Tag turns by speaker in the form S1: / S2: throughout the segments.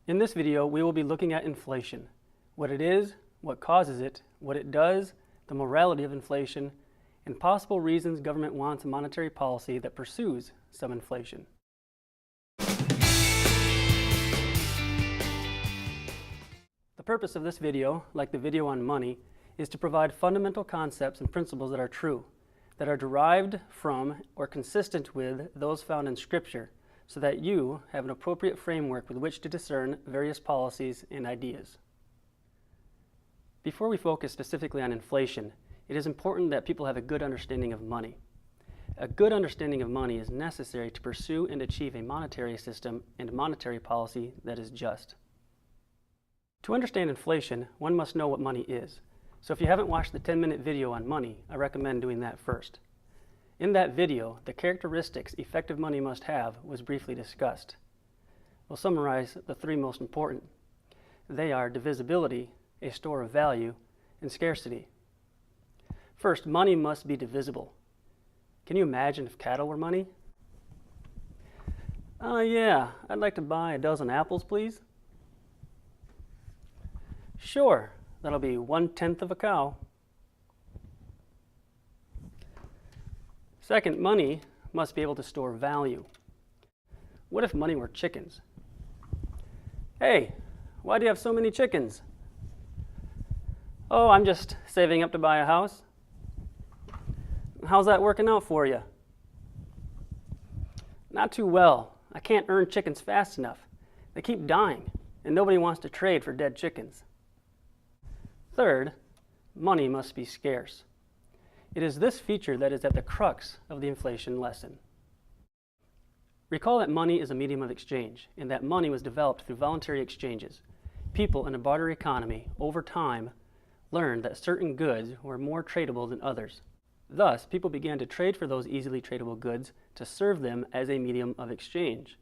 S1: In this video, we will be looking at inflation, what it is, what causes it, what it does, the morality of inflation, and possible reasons government wants a monetary policy that pursues some inflation. The purpose of this video, like the video on money, is to provide fundamental concepts and principles that are true, that are derived from or consistent with those found in Scripture, so that you have an appropriate framework with which to discern various policies and ideas. Before we focus specifically on inflation, it is important that people have a good understanding of money. A good understanding of money is necessary to pursue and achieve a monetary system and monetary policy that is just. To understand inflation, one must know what money is. So if you haven't watched the 10-minute video on money, I recommend doing that first. In that video, the characteristics effective money must have was briefly discussed. We'll summarize the three most important. They are divisibility, a store of value, and scarcity. First, money must be divisible. Can you imagine if cattle were money? Yeah, I'd like to buy a dozen apples, please. Sure, that'll be 1/10 of a cow. Second, money must be able to store value. What if money were chickens? Hey, why do you have so many chickens? Oh, I'm just saving up to buy a house. How's that working out for you? Not too well. I can't earn chickens fast enough. They keep dying, and nobody wants to trade for dead chickens. Third, money must be scarce. It is this feature that is at the crux of the inflation lesson. Recall that money is a medium of exchange, and that money was developed through voluntary exchanges. People in a barter economy, over time, learned that certain goods were more tradable than others. Thus, people began to trade for those easily tradable goods to serve them as a medium of exchange,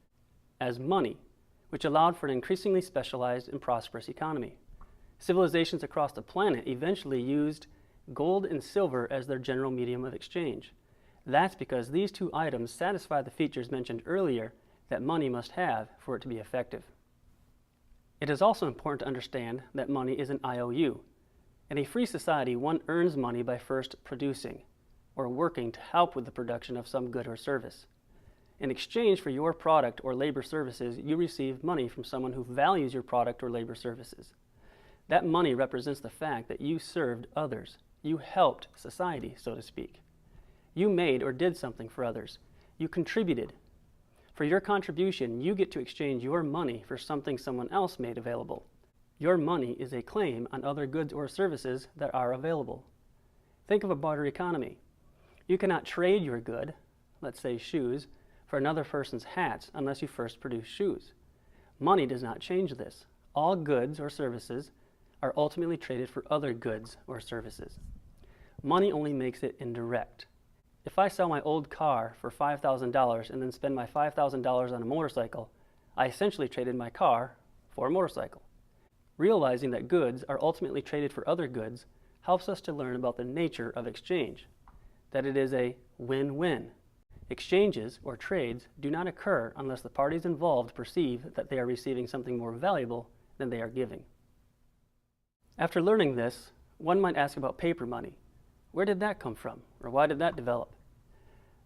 S1: as money, which allowed for an increasingly specialized and prosperous economy. Civilizations across the planet eventually used gold and silver as their general medium of exchange. That's because these two items satisfy the features mentioned earlier that money must have for it to be effective. It is also important to understand that money is an IOU. In a free society, one earns money by first producing, or working to help with the production of some good or service. In exchange for your product or labor services, you receive money from someone who values your product or labor services. That money represents the fact that you served others. You helped society, so to speak. You made or did something for others. You contributed. For your contribution, you get to exchange your money for something someone else made available. Your money is a claim on other goods or services that are available. Think of a barter economy. You cannot trade your good, let's say shoes, for another person's hats unless you first produce shoes. Money does not change this. All goods or services are ultimately traded for other goods or services. Money only makes it indirect. If I sell my old car for $5,000 and then spend my $5,000 on a motorcycle, I essentially traded my car for a motorcycle. Realizing that goods are ultimately traded for other goods helps us to learn about the nature of exchange, that it is a win-win. Exchanges or trades do not occur unless the parties involved perceive that they are receiving something more valuable than they are giving. After learning this, one might ask about paper money. Where did that come from, or why did that develop?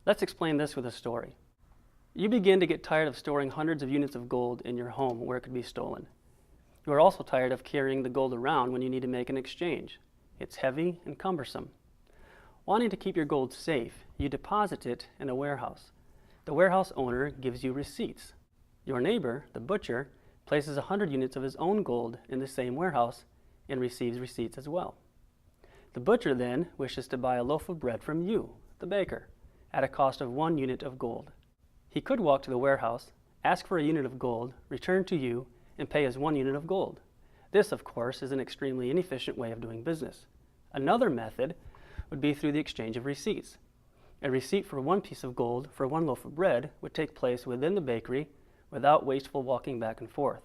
S1: Let's explain this with a story. You begin to get tired of storing hundreds of units of gold in your home where it could be stolen. You are also tired of carrying the gold around when you need to make an exchange. It's heavy and cumbersome. Wanting to keep your gold safe, you deposit it in a warehouse. The warehouse owner gives you receipts. Your neighbor, the butcher, places 100 units of his own gold in the same warehouse and receives receipts as well. The butcher then wishes to buy a loaf of bread from you, the baker, at a cost of 1 unit of gold. He could walk to the warehouse, ask for a unit of gold, return to you, and pay as 1 unit of gold. This, of course, is an extremely inefficient way of doing business. Another method would be through the exchange of receipts. A receipt for 1 piece of gold for 1 loaf of bread would take place within the bakery without wasteful walking back and forth.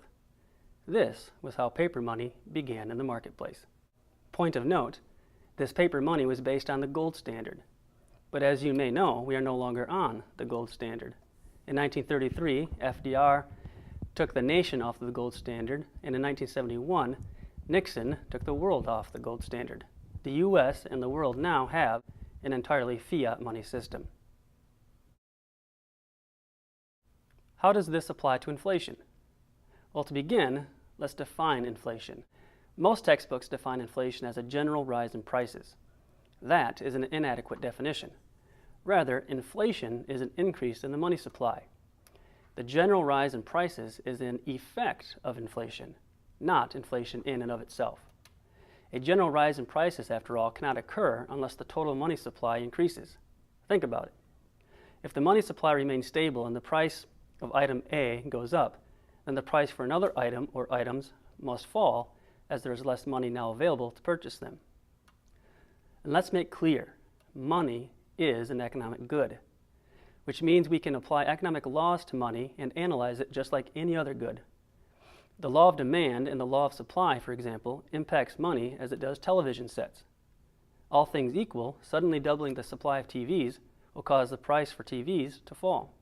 S1: This was how paper money began in the marketplace. Point of note, this paper money was based on the gold standard. But as you may know, we are no longer on the gold standard. In 1933, FDR took the nation off the gold standard, and in 1971, Nixon took the world off the gold standard. The U.S. and the world now have an entirely fiat money system. How does this apply to inflation? Well, to begin, let's define inflation. Most textbooks define inflation as a general rise in prices. That is an inadequate definition. Rather, inflation is an increase in the money supply. The general rise in prices is an effect of inflation, not inflation in and of itself. A general rise in prices, after all, cannot occur unless the total money supply increases. Think about it. If the money supply remains stable and the price of item A goes up, then the price for another item or items must fall, as there is less money now available to purchase them. And let's make clear, money is an economic good, which means we can apply economic laws to money and analyze it just like any other good. The law of demand and the law of supply, for example, impacts money as it does television sets. All things equal, suddenly doubling the supply of TVs will cause the price for TVs to fall.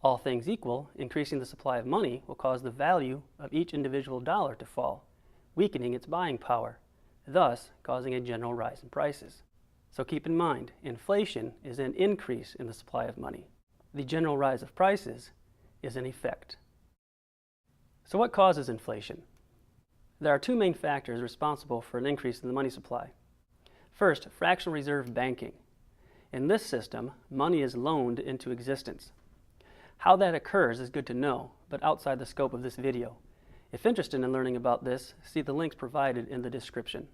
S1: All things equal, increasing the supply of money will cause the value of each individual dollar to fall, weakening its buying power, thus causing a general rise in prices. So keep in mind, inflation is an increase in the supply of money. The general rise of prices is an effect. So what causes inflation? There are two main factors responsible for an increase in the money supply. First, fractional reserve banking. In this system, money is loaned into existence. How that occurs is good to know, but outside the scope of this video. If interested in learning about this, see the links provided in the description.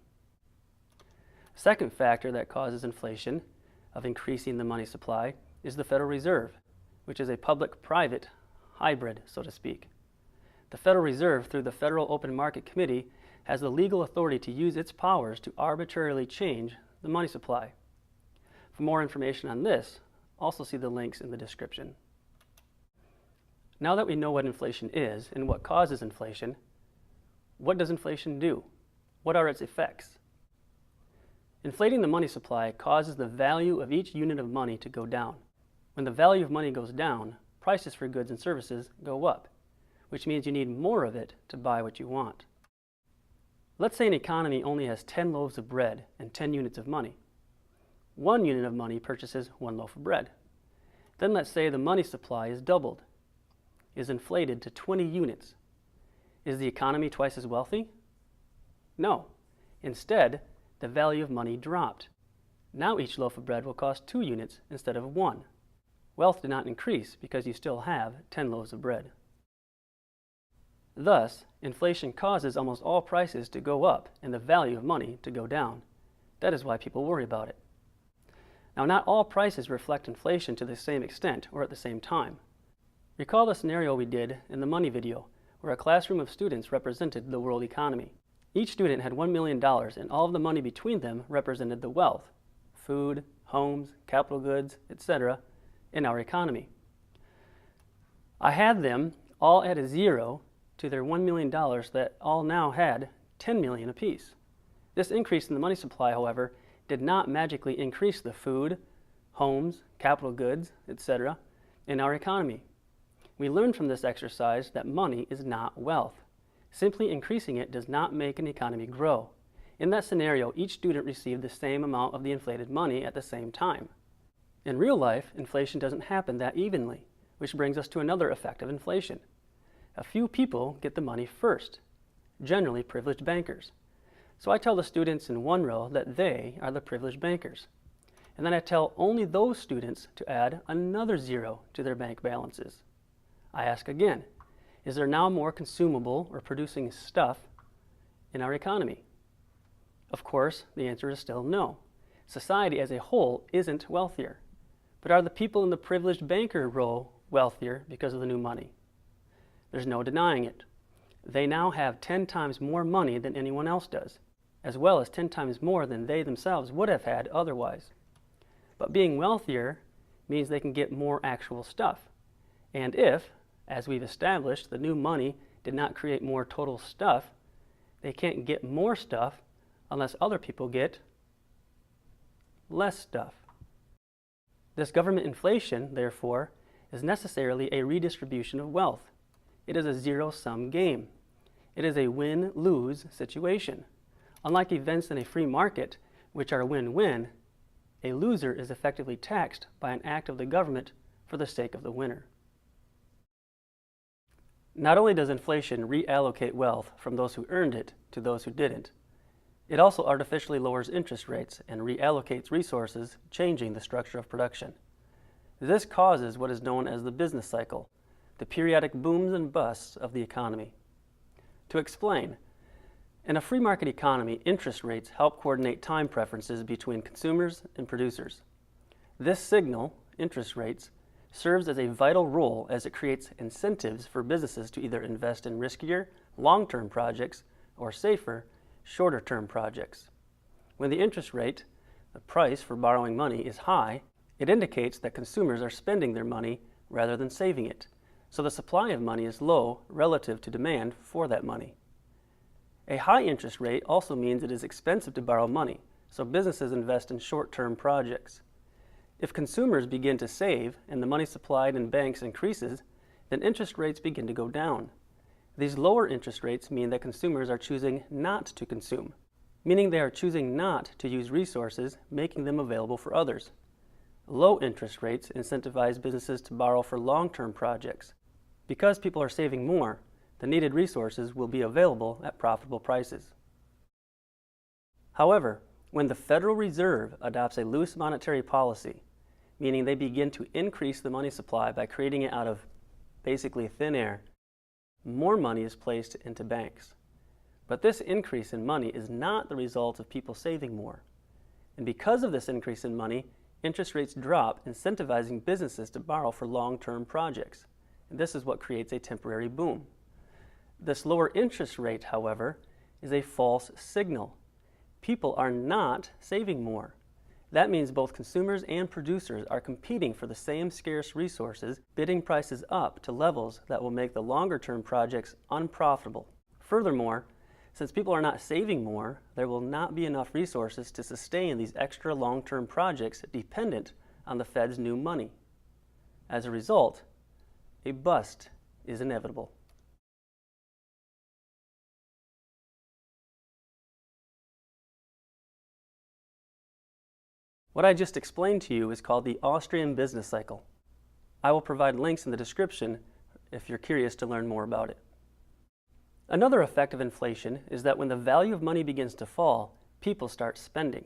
S1: Second factor that causes inflation of increasing the money supply is the Federal Reserve, which is a public-private hybrid, so to speak. The Federal Reserve, through the Federal Open Market Committee, has the legal authority to use its powers to arbitrarily change the money supply. For more information on this, also see the links in the description. Now that we know what inflation is and what causes inflation, what does inflation do? What are its effects? Inflating the money supply causes the value of each unit of money to go down. When the value of money goes down, prices for goods and services go up, which means you need more of it to buy what you want. Let's say an economy only has 10 loaves of bread and 10 units of money. 1 unit of money purchases 1 loaf of bread. Then let's say the money supply is doubled, is inflated to 20 units. Is the economy twice as wealthy? No. Instead, the value of money dropped. Now each loaf of bread will cost 2 units instead of 1. Wealth did not increase because you still have 10 loaves of bread. Thus, inflation causes almost all prices to go up and the value of money to go down. That is why people worry about it. Now, not all prices reflect inflation to the same extent or at the same time. Recall the scenario we did in the money video, where a classroom of students represented the world economy. Each student had $1 million, and all of the money between them represented the wealth, food, homes, capital goods, etc., in our economy. I had them all add a zero to their $1 million that all now had $10 million apiece. This increase in the money supply, however, did not magically increase the food, homes, capital goods, etc., in our economy. We learned from this exercise that money is not wealth. Simply increasing it does not make an economy grow. In that scenario, each student received the same amount of the inflated money at the same time. In real life, inflation doesn't happen that evenly, which brings us to another effect of inflation. A few people get the money first, generally privileged bankers. So I tell the students in one row that they are the privileged bankers. And then I tell only those students to add another zero to their bank balances. I ask again, is there now more consumable or producing stuff in our economy? Of course, the answer is still no. Society as a whole isn't wealthier. But are the people in the privileged banker row wealthier because of the new money? There's no denying it. They now have 10 times more money than anyone else does, as well as 10 times more than they themselves would have had otherwise. But being wealthier means they can get more actual stuff. And if, as we've established, the new money did not create more total stuff, they can't get more stuff unless other people get less stuff. This government inflation, therefore, is necessarily a redistribution of wealth. it is a zero-sum game. It is a win-lose situation. Unlike events in a free market, which are win-win, a loser is effectively taxed by an act of the government for the sake of the winner. Not only does inflation reallocate wealth from those who earned it to those who didn't, it also artificially lowers interest rates and reallocates resources, changing the structure of production. This causes what is known as the business cycle, the periodic booms and busts of the economy. To explain, in a free market economy, interest rates help coordinate time preferences between consumers and producers. This signal, interest rates, serves as a vital role as it creates incentives for businesses to either invest in riskier, long-term projects or safer, shorter-term projects. When the interest rate, the price for borrowing money, is high, it indicates that consumers are spending their money rather than saving it, so the supply of money is low relative to demand for that money. A high interest rate also means it is expensive to borrow money, so businesses invest in short-term projects. If consumers begin to save and the money supplied in banks increases, then interest rates begin to go down. These lower interest rates mean that consumers are choosing not to consume, meaning they are choosing not to use resources, making them available for others. Low interest rates incentivize businesses to borrow for long-term projects. Because people are saving more, the needed resources will be available at profitable prices. However, when the Federal Reserve adopts a loose monetary policy, meaning they begin to increase the money supply by creating it out of basically thin air, more money is placed into banks. But this increase in money is not the result of people saving more. And because of this increase in money, interest rates drop, incentivizing businesses to borrow for long-term projects. And this is what creates a temporary boom. This lower interest rate, however, is a false signal. People are not saving more. That means both consumers and producers are competing for the same scarce resources, bidding prices up to levels that will make the longer-term projects unprofitable. Furthermore, since people are not saving more, there will not be enough resources to sustain these extra long-term projects dependent on the Fed's new money. As a result, a bust is inevitable. What I just explained to you is called the Austrian Business Cycle. I will provide links in the description if you're curious to learn more about it. Another effect of inflation is that when the value of money begins to fall, people start spending.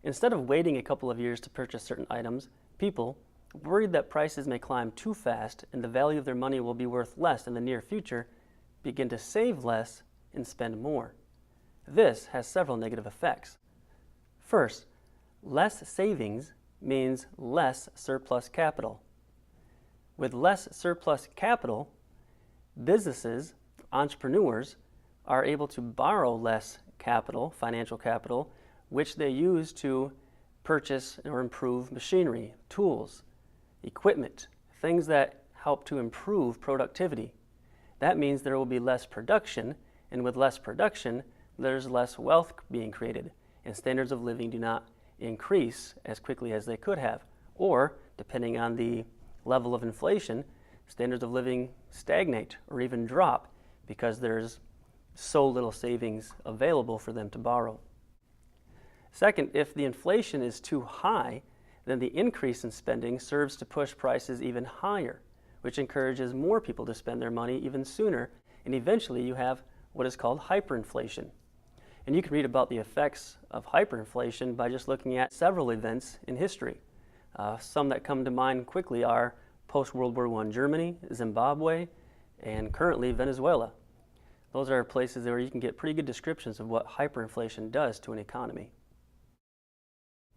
S1: Instead of waiting a couple of years to purchase certain items, people, worried that prices may climb too fast and the value of their money will be worth less in the near future, begin to save less and spend more. This has several negative effects. First, less savings means less surplus capital. With less surplus capital, businesses, entrepreneurs, are able to borrow less capital, financial capital, which they use to purchase or improve machinery, tools, equipment, things that help to improve productivity. That means there will be less production, and with less production, there's less wealth being created, and standards of living do not increase as quickly as they could have. Or, depending on the level of inflation, standards of living stagnate or even drop because there's so little savings available for them to borrow. Second, if the inflation is too high, then the increase in spending serves to push prices even higher, which encourages more people to spend their money even sooner, and eventually you have what is called hyperinflation. And you can read about the effects of hyperinflation by just looking at several events in history. Some that come to mind quickly are post-World War I Germany, Zimbabwe, and currently Venezuela. Those are places where you can get pretty good descriptions of what hyperinflation does to an economy.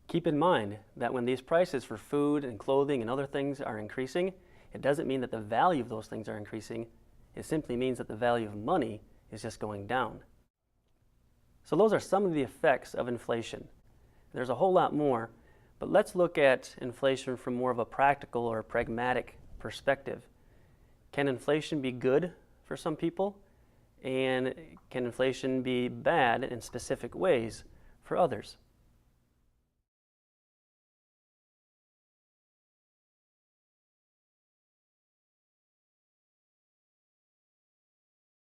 S1: Keep in mind that when these prices for food and clothing and other things are increasing, it doesn't mean that the value of those things are increasing. It simply means that the value of money is just going down. So those are some of the effects of inflation. There's a whole lot more, but let's look at inflation from more of a practical or pragmatic perspective. Can inflation be good for some people? And can inflation be bad in specific ways for others?